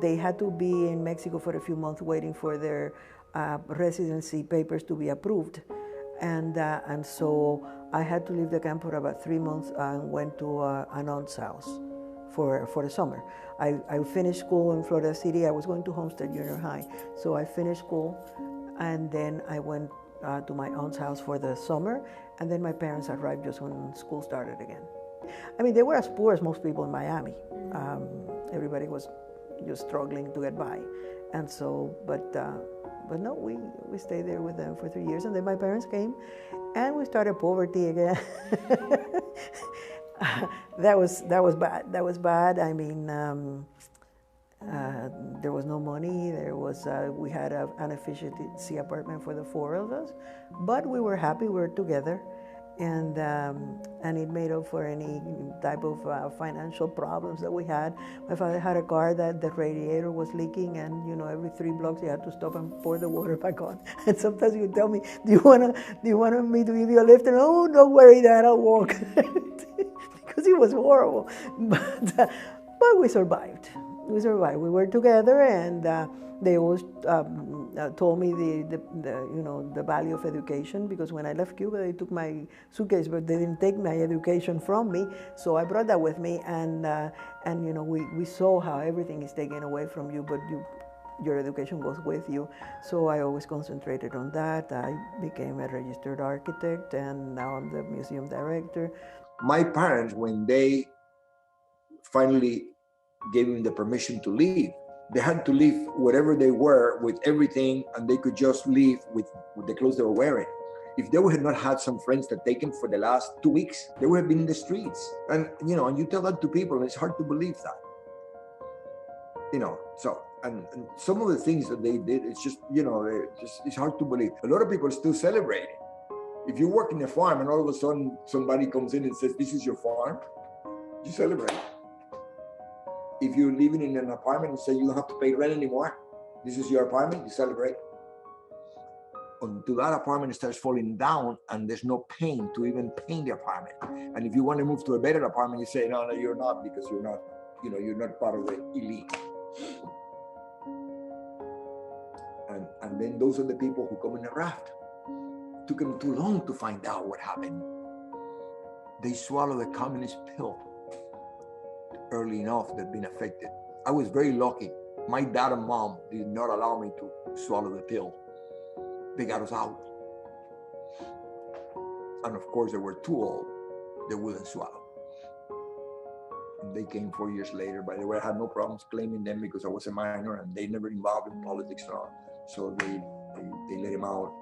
they had to be in Mexico for a few months waiting for their residency papers to be approved. And so I had to leave the camp for about 3 months and went to an aunt's house for the summer. I finished school in Florida City. I was going to Homestead Junior High. So I finished school, and then I went to my aunt's house for the summer, and then my parents arrived just when school started again. I mean, they were as poor as most people in Miami. Everybody was just struggling to get by. And so, but no, we stayed there with them for 3 years, and then my parents came, and we started poverty again. That was bad. That was bad. I mean, there was no money. We had an efficiency apartment for the 4 of us, but we were happy. We were together, and it made up for any type of financial problems that we had. My father had a car that the radiator was leaking, and every 3 blocks you had to stop and pour the water back on. And sometimes he would tell me, "Do you want me to give you a lift?" And "Oh, don't worry, Dad, I'll walk." Because it was horrible, but we survived. We survived. We were together, and they always told me the value of education, because when I left Cuba, they took my suitcase, but they didn't take my education from me. So I brought that with me, and we saw how everything is taken away from you, but your education goes with you. So I always concentrated on that. I became a registered architect, and now I'm the museum director. My parents, when they finally gave him the permission to leave, they had to leave wherever they were with everything, and they could just leave with the clothes they were wearing. If they had not had some friends that take them for the last 2 weeks, they would have been in the streets. And and you tell that to people, and it's hard to believe that. So and some of the things that they did, it's just it's hard to believe. A lot of people are still celebrating. If you work in a farm and all of a sudden somebody comes in and says, "This is your farm," you celebrate. If you're living in an apartment and say you don't have to pay rent anymore, this is your apartment, you celebrate. Until that apartment starts falling down and there's no paint to even paint the apartment. And if you want to move to a better apartment, you say, no, you're not, because you're not, you're not part of the elite. And then those are the people who come in a raft. It took them too long to find out what happened. They swallow the communist pill early enough they've been affected. I was very lucky. My dad and mom did not allow me to swallow the pill. They got us out. And of course, they were too old. They wouldn't swallow. And they came 4 years later. By the way, I had no problems claiming them because I was a minor and they never involved in politics at all. So they let him out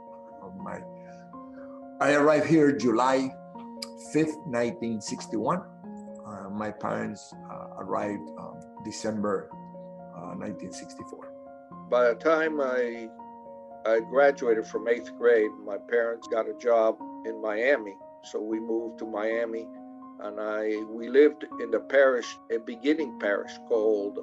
of I arrived here July 5th, 1961. My parents arrived December 1964. By the time I graduated from 8th grade, my parents got a job in Miami. So we moved to Miami, and we lived in the parish, a beginning parish called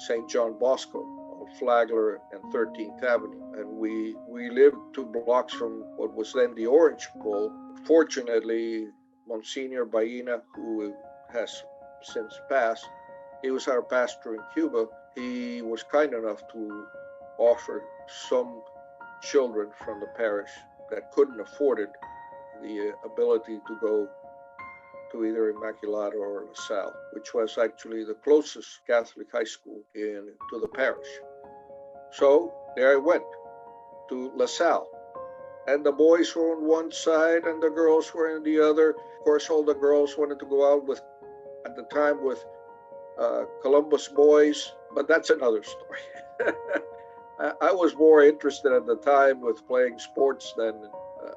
St. John Bosco on Flagler and 13th Avenue. And we lived 2 blocks from what was then the Orange Bowl. Fortunately, Monsignor Baena, who has since passed, he was our pastor in Cuba. He was kind enough to offer some children from the parish that couldn't afford it the ability to go to either Immaculata or La Salle, which was actually the closest Catholic high school to the parish. So there I went to La Salle, and the boys were on one side and the girls were on the other. Of course, all the girls wanted to go out at the time with Columbus boys, but that's another story. I was more interested at the time with playing sports than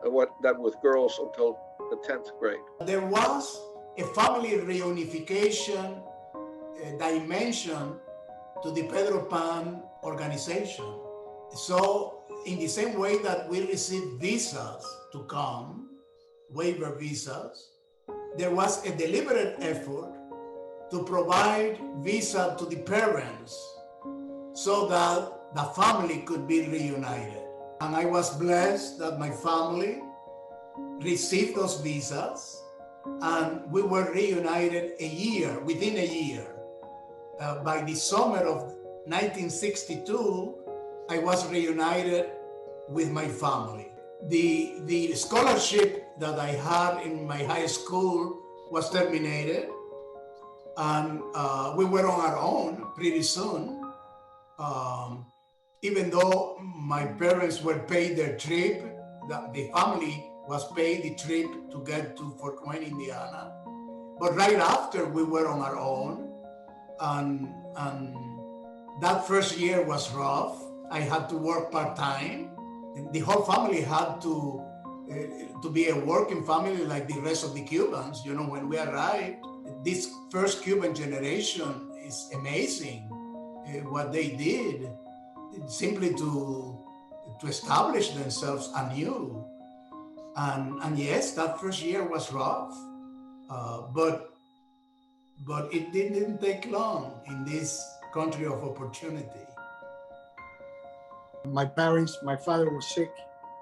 with girls until the 10th grade. There was a family reunification dimension to the Pedro Pan organization. So in the same way that we received visas to come, waiver visas, there was a deliberate effort to provide visa to the parents so that the family could be reunited. And I was blessed that my family received those visas, and we were reunited within a year. By the summer of 1962, I was reunited with my family. The scholarship that I had in my high school was terminated, And we were on our own pretty soon. Even though my parents were paid their trip, the family was paid the trip to get to Fort Wayne, Indiana. But right after, we were on our own, and that first year was rough. I had to work part-time. The whole family had to be a working family like the rest of the Cubans. You know, when we arrived, this first Cuban generation is amazing what they did simply to establish themselves anew. And yes, that first year was rough, but it didn't take long in this country of opportunity. My father was sick.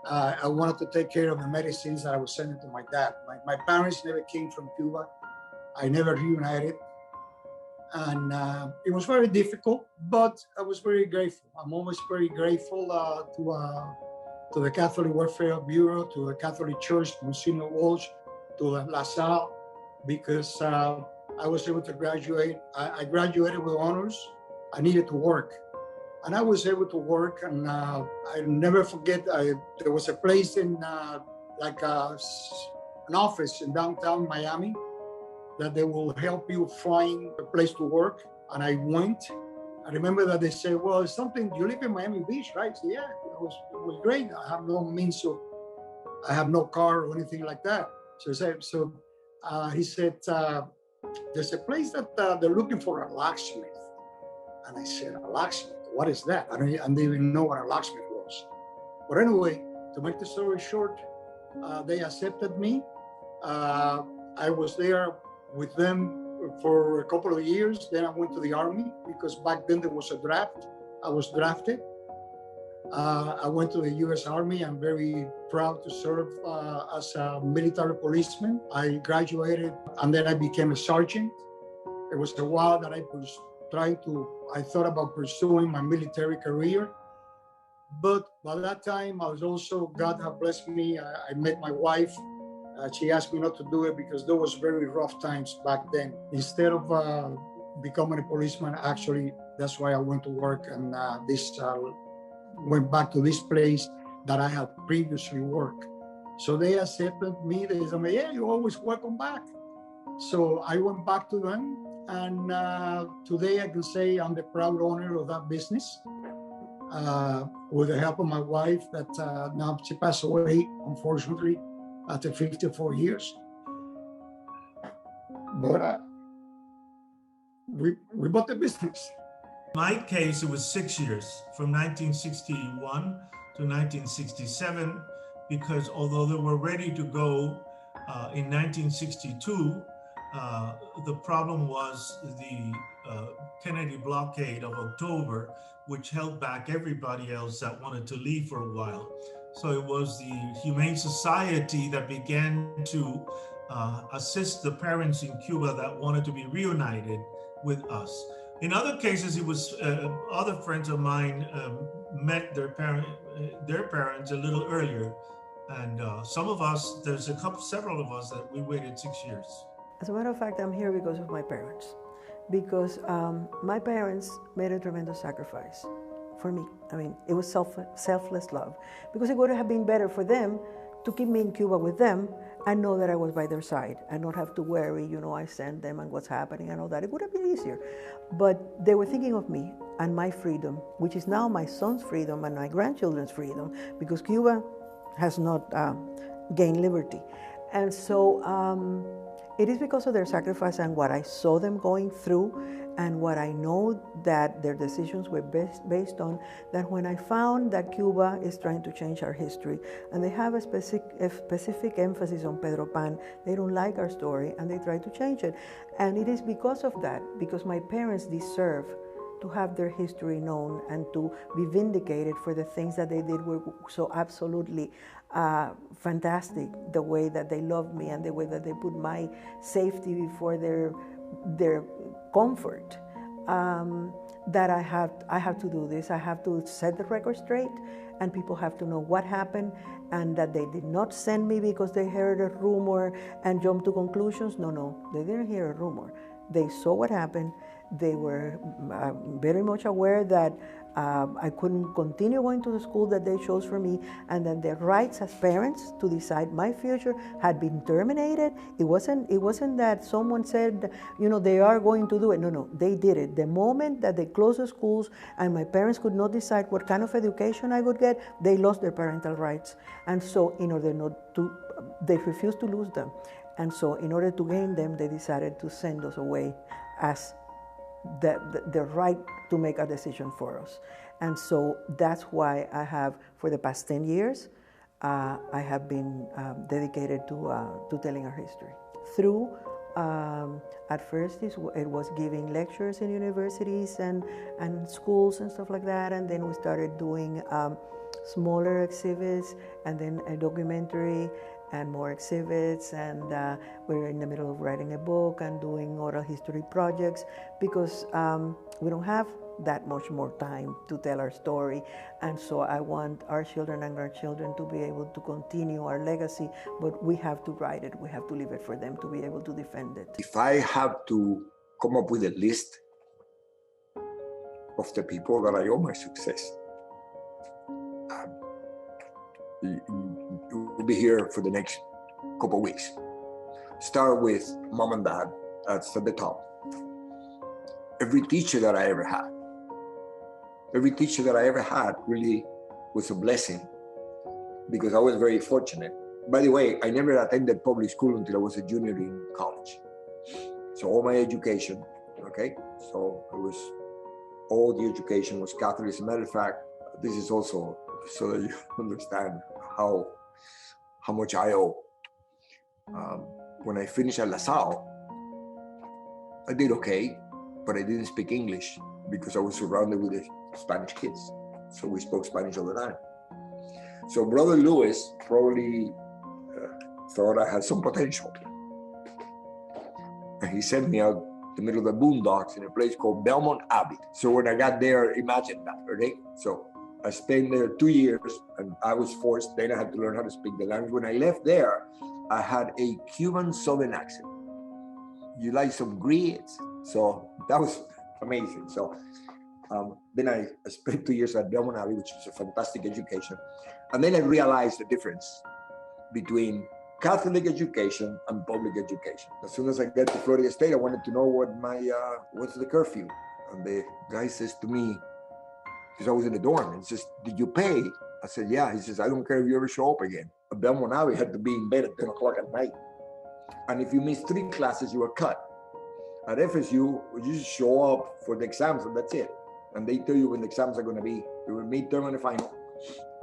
I wanted to take care of the medicines that I was sending to my dad. My parents never came from Cuba. I never reunited. And it was very difficult, but I was very grateful. I'm always very grateful to the Catholic Welfare Bureau, to the Catholic Church, to Monsignor Walsh, to La Salle, because I was able to graduate. I graduated with honors. I needed to work. And I was able to work, and I never forget, there was a place in an office in downtown Miami that they will help you find a place to work. And I went. I remember that they said, well, it's something, you live in Miami Beach, right? So, yeah, it was great. I have no means of, I have no car or anything like that. So he said, there's a place that they're looking for a locksmith. And I said, a locksmith? What is that? I didn't even know what a locksmith was. But anyway, to make the story short, they accepted me. I was there with them for a couple of years. Then I went to the Army because back then there was a draft. I was drafted. I went to the U.S. Army. I'm very proud to serve as a military policeman. I graduated and then I became a sergeant. It was a while that I was I thought about pursuing my military career. But by that time, I was also, God have blessed me. I met my wife. She asked me not to do it because there was very rough times back then. Instead of becoming a policeman, actually, that's why I went to work and went back to this place that I had previously worked. So they accepted me. They said, yeah, you're always welcome back. So I went back to them. And today I can say I'm the proud owner of that business with the help of my wife that now she passed away, unfortunately, after 54 years. But we bought the business. In my case, it was 6 years, from 1961 to 1967, because although they were ready to go in 1962, the problem was the Kennedy blockade of October, which held back everybody else that wanted to leave for a while. So it was the Humane Society that began to assist the parents in Cuba that wanted to be reunited with us. In other cases, it was other friends of mine met their parents a little earlier. And some of us, there's several of us that we waited 6 years. As a matter of fact, I'm here because of my parents. Because my parents made a tremendous sacrifice for me. I mean, it was selfless love. Because it would have been better for them to keep me in Cuba with them and know that I was by their side and not have to worry, I send them and what's happening and all that. It would have been easier. But they were thinking of me and my freedom, which is now my son's freedom and my grandchildren's freedom, because Cuba has not gained liberty. And so it is because of their sacrifice and what I saw them going through and what I know that their decisions were based on, that when I found that Cuba is trying to change our history and they have a specific emphasis on Pedro Pan, they don't like our story and they try to change it. And it is because of that, because my parents deserve to have their history known and to be vindicated for the things that they did were so absolutely fantastic, the way that they loved me and the way that they put my safety before their comfort, that I have to do this. I have to set the record straight and people have to know what happened and that they did not send me because they heard a rumor and jumped to conclusions. No, they didn't hear a rumor. They saw what happened. They were very much aware that I couldn't continue going to the school that they chose for me, and that their rights as parents to decide my future had been terminated. It wasn't that someone said, they are going to do it. No, they did it. The moment that they closed the schools and my parents could not decide what kind of education I would get, they lost their parental rights. And so in order not to, they refused to lose them. And so in order to gain them, they decided to send us away as the right to make a decision for us. And so that's why I have, for the past 10 years, I have been dedicated to telling our history. Through, at first it was giving lectures in universities and schools and stuff like that, and then we started doing smaller exhibits, and then a documentary, and more exhibits, and we're in the middle of writing a book and doing oral history projects, because we don't have that much more time to tell our story. And so I want our children and grandchildren to be able to continue our legacy, but we have to write it, we have to leave it for them to be able to defend it. If I have to come up with a list of the people that I owe my success, we'll be here for the next couple of weeks. Start with mom and dad, that's at the top. Every teacher that I ever had really was a blessing, because I was very fortunate. By the way, I never attended public school until I was a junior in college. So all my education, okay? So all the education was Catholic. As a matter of fact, this is also so that you understand how much I owe. When I finished at La Salle, I did okay, but I didn't speak English because I was surrounded with the Spanish kids. So we spoke Spanish all the time. So Brother Lewis probably thought I had some potential. And he sent me out the middle of the boondocks in a place called Belmont Abbey. So when I got there, imagine that, okay? So I spent there 2 years, and I was forced, then I had to learn how to speak the language. When I left there, I had a Cuban Southern accent. You like some grits? So that was amazing. So then I spent 2 years at Belmont Abbey, which is a fantastic education. And then I realized the difference between Catholic education and public education. As soon as I got to Florida State, I wanted to know what's the curfew. And the guy says to me, because I was in the dorm, and he says, "Did you pay?" I said, "Yeah." He says, "I don't care if you ever show up again." At Belmont Abbey, had to be in bed at 10 o'clock at night. And if you missed 3 classes, you were cut. At FSU, you just show up for the exams, and that's it. And they tell you when the exams are going to be. They were midterm and the final.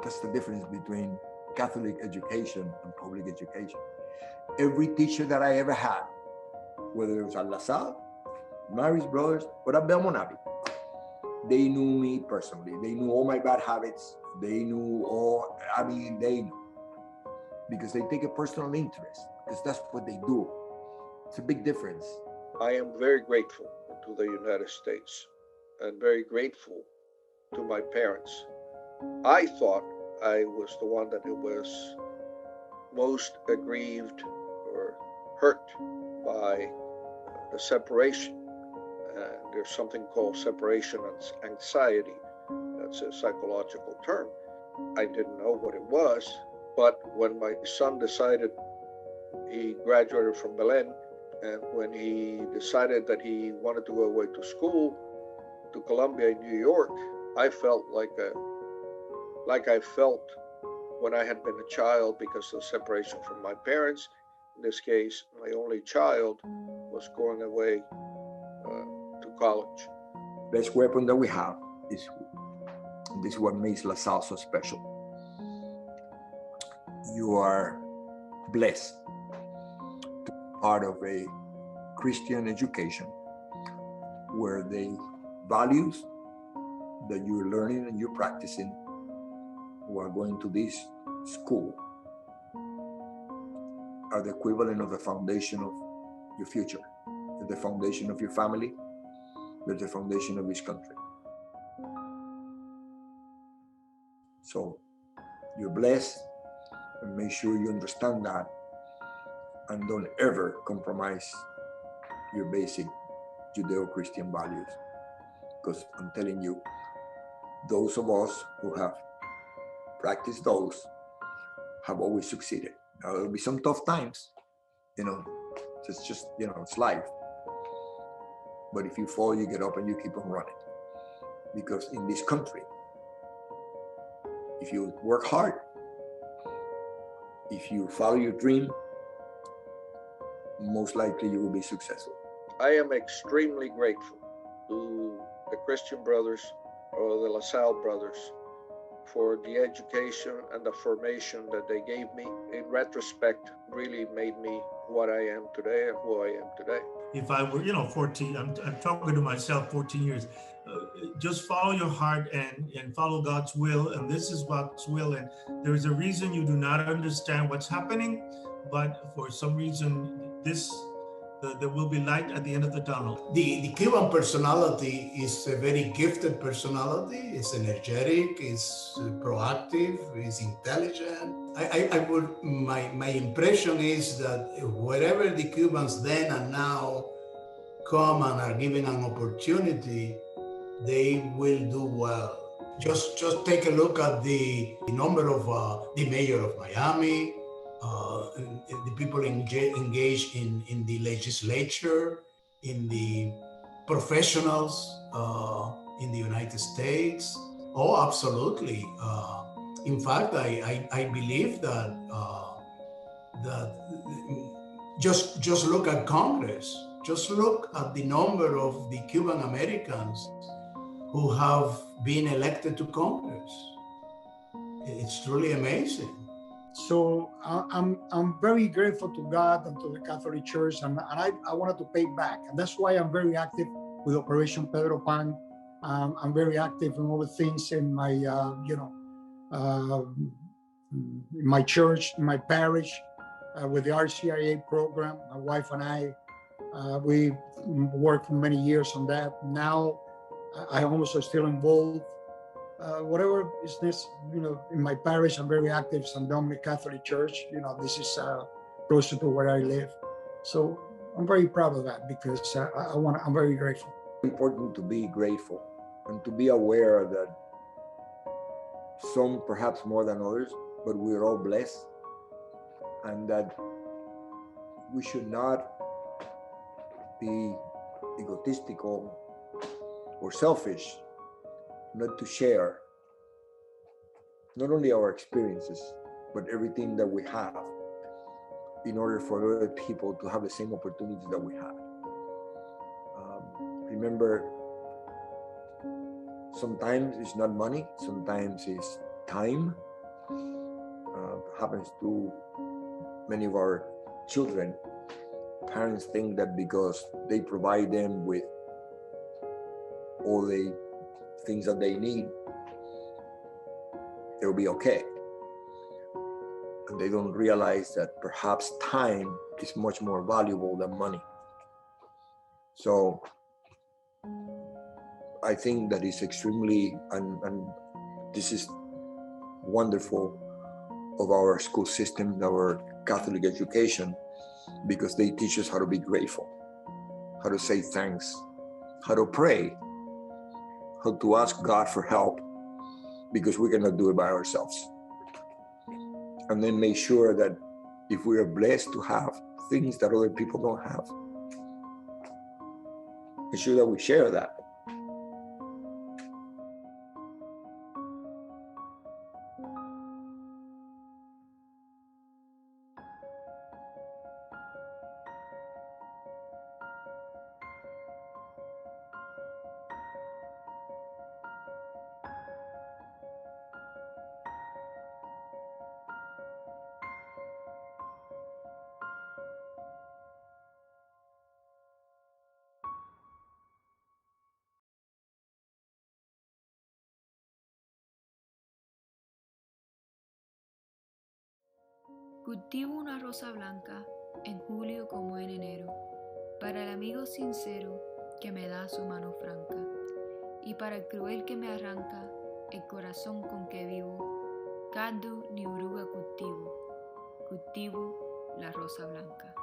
That's the difference between Catholic education and public education. Every teacher that I ever had, whether it was at La Salle, Mary's Brothers, or at Belmont Abbey, they knew me personally. They knew all my bad habits. They knew they knew. Because they take a personal interest, because that's what they do. It's a big difference. I am very grateful to the United States and very grateful to my parents. I thought I was the one that was most aggrieved or hurt by the separation. There's something called separation anxiety. That's a psychological term. I didn't know what it was, but when my son decided, he graduated from Belen, and when he decided that he wanted to go away to school, to Columbia in New York, I felt like I felt when I had been a child, because of the separation from my parents. In this case, my only child was going away to college. Best weapon that we have is this is what makes La Salle so special. You are blessed to be part of a Christian education where the values that you're learning and you're practicing while going to this school are the equivalent of the foundation of your future. They're the foundation of your family. They're the foundation of this country. So you're blessed, and make sure you understand that, and don't ever compromise your basic Judeo-Christian values. Because I'm telling you, those of us who have practiced those have always succeeded. Now, there'll be some tough times, it's just, it's life. But if you fall, you get up and you keep on running. Because in this country, if you work hard, if you follow your dream, most likely you will be successful. I am extremely grateful to the Christian brothers or the La Salle brothers for the education and the formation that they gave me. In retrospect, really made me what I am today and who I am today. If I were, 14, I'm talking to myself 14 years, just follow your heart and follow God's will. And this is God's will. And there is a reason you do not understand what's happening, but for some reason, there will be light at the end of the tunnel. The Cuban personality is a very gifted personality. It's energetic, it's proactive, it's intelligent. My impression is that wherever the Cubans then and now come and are given an opportunity, they will do well. Just take a look at the number of the mayor of Miami, the people engaged in the legislature, in the professionals in the United States. Oh, absolutely. In fact, I believe that just look at Congress. Just look at the number of the Cuban Americans who have been elected to Congress. It's truly amazing. So I'm very grateful to God and to the Catholic Church, and I wanted to pay back, and that's why I'm very active with Operation Pedro Pan. I'm very active in all the things in my in my church, in my parish, with the RCIA program. My wife and I, we worked for many years on that. Now I also still involved. Whatever business, in my parish, I'm very active. St. Dominic Catholic Church, this is closer to where I live. So I'm very proud of that because I'm very grateful. It's important to be grateful and to be aware that some perhaps more than others, but we're all blessed, and that we should not be egotistical or selfish, not to share not only our experiences, but everything that we have in order for other people to have the same opportunities that we have. Remember, sometimes it's not money, sometimes it's time. Happens to many of our children. Parents think that because they provide them with all the things that they need, they'll be okay. And they don't realize that perhaps time is much more valuable than money. So I think that is extremely, and this is wonderful of our school system, our Catholic education, because they teach us how to be grateful, how to say thanks, how to pray, how to ask God for help, because we cannot do it by ourselves. And then make sure that if we are blessed to have things that other people don't have, make sure that we share that. Cultivo una rosa blanca en julio como en enero, para el amigo sincero que me da su mano franca, y para el cruel que me arranca el corazón con que vivo, cardo ni oruga cultivo, cultivo la rosa blanca.